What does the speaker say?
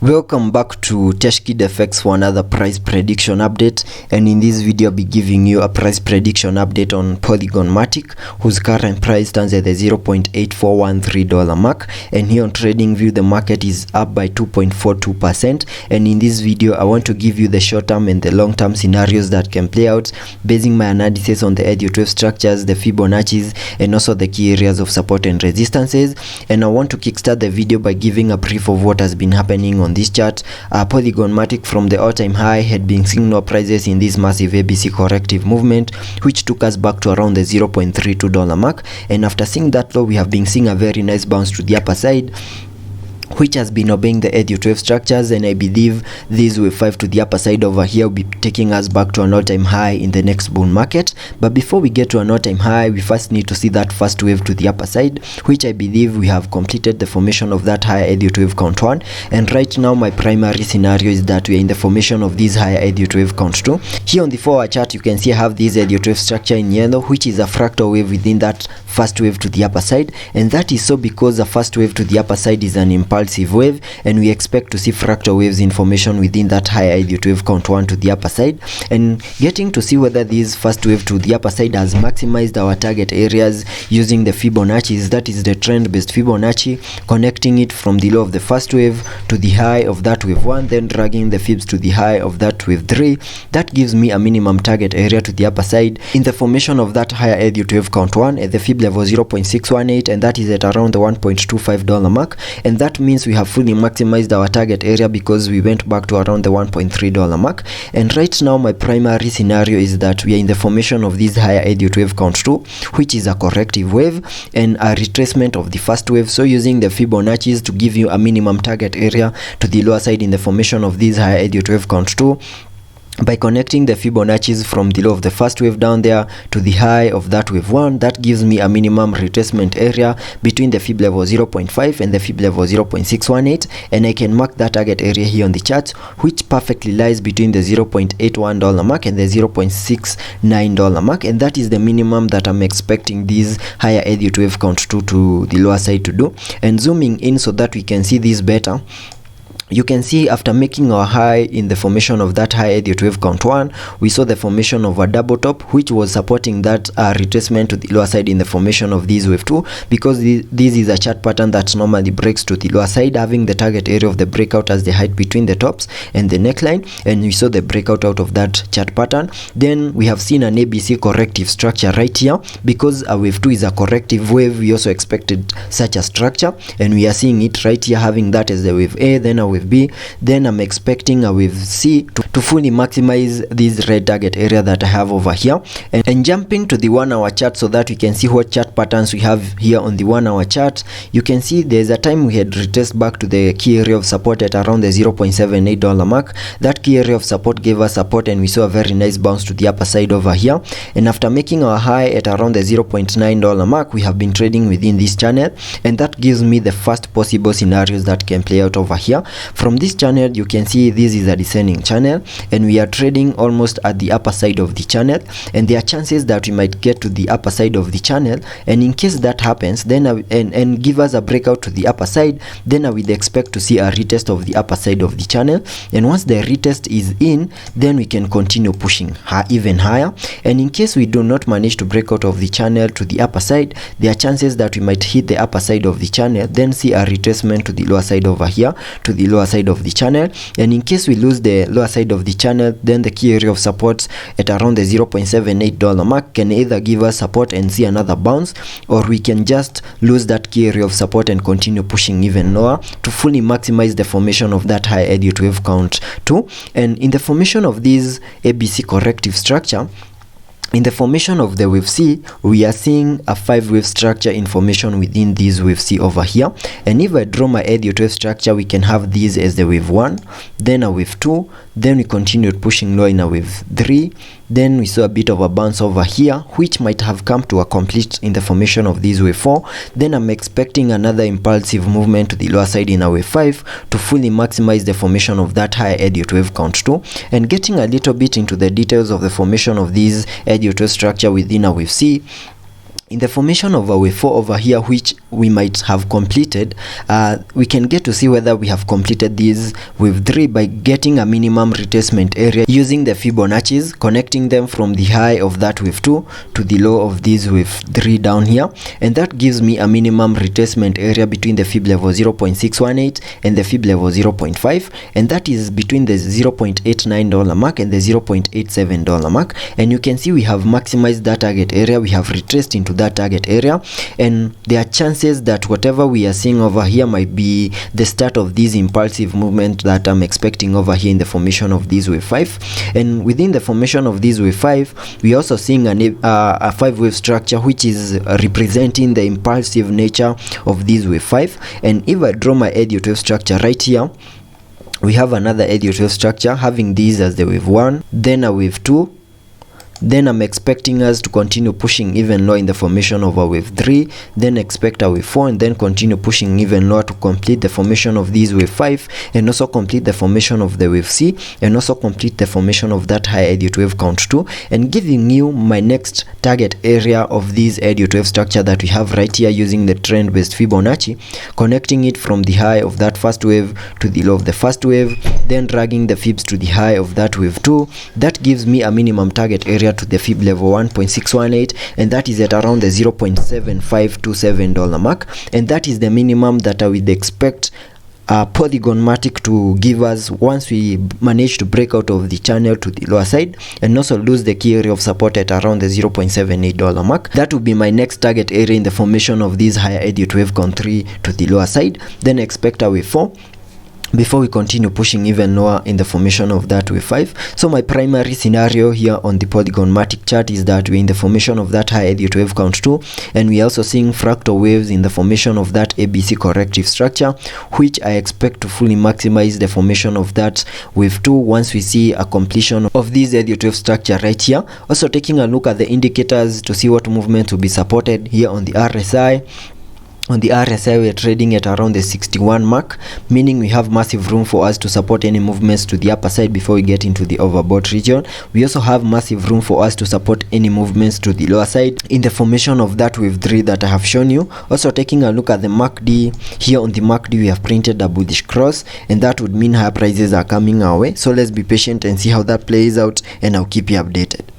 Welcome back to TechKidFX for another price prediction update, and in this video I'll be giving you a price prediction update on Polygon Matic, whose current price stands at the $0.8413 mark, and here on TradingView the market is up by 2.42%. And in this video I want to give you the short-term and the long-term scenarios that can play out, basing my analysis on the Elliot wave structures, the Fibonacci's, and also the key areas of support and resistances. And I want to kickstart the video by giving a brief of what has been happening on this chart. Polygon Matic from the all-time high had been seeing no prices in this massive ABC corrective movement, which took us back to around the $0.32 mark, and after seeing that low we have been seeing a very nice bounce to the upper side, which has been obeying the Elliot wave structures, and I believe this wave 5 to the upper side over here will be taking us back to an all-time high in the next bull market. But before we get to an all-time high, we first need to see that first wave to the upper side, which I believe we have completed the formation of that higher Elliot wave count 1, and right now my primary scenario is that we are in the formation of this higher Elliot wave count 2. Here on the 4-hour chart you can see I have this Elliot wave structure in yellow, which is a fractal wave within that first wave to the upper side, and that is so because the first wave to the upper side is an impulsive wave, and we expect to see fractal waves in formation within that higher Elliot wave count 1 to the upper side. And getting to see whether this first wave to the upper side has maximized our target areas using the Fibonacci's, that is the trend based Fibonacci, connecting it from the low of the first wave to the high of that wave 1, then dragging the fibs to the high of that wave 3. That gives me a minimum target area to the upper side in the formation of that higher Elliot wave count 1 at the fib level 0.618, and that is at around the $1.25 mark, and that means we have fully maximized our target area because we went back to around the $1.3 mark. And right now my primary scenario is that we are in the formation of this higher Elliot wave count 2, which is a corrective wave and a retracement of the first wave, so using the Fibonacci's to give you a minimum target area to the lower side in the formation of this higher Elliot wave count 2, by connecting the Fibonacci's from the low of the first wave down there to the high of that wave 1, that gives me a minimum retracement area between the fib level 0.5 and the fib level 0.618, and I can mark that target area here on the chart, which perfectly lies between the $0.81 mark and the $0.69 mark, and that is the minimum that I'm expecting this higher Elliot wave count 2 to the lower side to do. And zooming in so that we can see this better, you can see after making our high in the formation of that high Elliot wave count 1, we saw the formation of a double top, which was supporting that retracement to the lower side in the formation of this wave 2, because this is a chart pattern that normally breaks to the lower side, having the target area of the breakout as the height between the tops and the neckline, and we saw the breakout out of that chart pattern. Then we have seen an ABC corrective structure right here, because a wave 2 is a corrective wave. We also expected such a structure, and we are seeing it right here, having that as the wave A, then a wave B, then I'm expecting a wave C to fully maximize this red target area that I have over here. And jumping to the 1-hour chart so that we can see what chart patterns we have here on the 1-hour chart, you can see there's a time we had retraced back to the key area of support at around the $0.78 mark. That key area of support gave us support, and we saw a very nice bounce to the upper side over here, and after making our high at around the $0.9 mark, we have been trading within this channel, and that gives me the first possible scenarios that can play out over here. From this channel you can see this is a descending channel, and we are trading almost at the upper side of the channel, and there are chances that we might get to the upper side of the channel, and in case that happens, then and give us a breakout to the upper side, then I would expect to see a retest of the upper side of the channel, and once the retest is in, then we can continue pushing even higher. And in case we do not manage to break out of the channel to the upper side, there are chances that we might hit the upper side of the channel, then see a retracement to the lower side over here, to the lower side of the channel. And in case we lose the lower side of the channel, then the key area of support at around the $0.78 mark can either give us support and see another bounce, or we can just lose that key area of support and continue pushing even lower to fully maximize the formation of that high Elliot wave count 2. And in the formation of this ABC corrective structure, in the formation of the wave C, we are seeing a 5-wave structure in formation within this wave C over here. And if I draw my Elliot wave structure, we can have this as the wave 1, then a wave 2, then we continued pushing low in a wave 3, then we saw a bit of a bounce over here, which might have come to a complete in the formation of this wave 4. Then I'm expecting another impulsive movement to the lower side in a wave 5 to fully maximize the formation of that higher Elliot wave count 2. And getting a little bit into the details of the formation of this Elliot wave structure within a wave C, In the formation of a wave 4 over here, which we might have completed, we can get to see whether we have completed these wave 3 by getting a minimum retracement area using the Fibonacci's, connecting them from the high of that wave 2 to the low of this wave 3 down here, and that gives me a minimum retracement area between the fib level 0.618 and the fib level 0.5, and that is between the $0.89 mark and the $0.87 mark. And you can see we have maximized that target area, we have retraced into that target area, and there are chances that whatever we are seeing over here might be the start of this impulsive movement that I'm expecting over here in the formation of this wave 5. And within the formation of this wave 5, we are also seeing a 5-wave structure which is representing the impulsive nature of this wave 5. And if I draw my Elliot wave structure right here, we have another Elliot wave structure having this as the wave 1, then a wave 2, then I'm expecting us to continue pushing even lower in the formation of a wave 3, then expect a wave 4, and then continue pushing even lower to complete the formation of this wave 5, and also complete the formation of the wave C, and also complete the formation of that high Elliot wave count 2, and giving you my next target area of this Elliot wave structure that we have right here using the trend based Fibonacci, connecting it from the high of that first wave to the low of the first wave, then dragging the fibs to the high of that wave 2. That gives me a minimum target area to the fib level 1.618, and that is at around the $0.7527 mark, and that is the minimum that I would expect Polygon Matic to give us once we manage to break out of the channel to the lower side and also lose the key area of support at around the $0.78 mark. That will be my next target area in the formation of this higher Elliot wave count 3 to the lower side, then expect a wave 4 before we continue pushing even lower in the formation of that wave 5. So my primary scenario here on the Polygon Matic chart is that we're in the formation of that high Elliot wave count 2, and we're also seeing fractal waves in the formation of that ABC corrective structure, which I expect to fully maximize the formation of that wave 2 once we see a completion of this Elliot wave structure right here. Also taking a look at the indicators to see what movement will be supported here on the RSI. On the RSI, we are trading at around the 61 mark, meaning we have massive room for us to support any movements to the upper side before we get into the overbought region. We also have massive room for us to support any movements to the lower side in the formation of that wave 3 that I have shown you. Also taking a look at the MACD, here on the MACD we have printed a bullish cross, and that would mean higher prices are coming our way. So let's be patient and see how that plays out, and I'll keep you updated.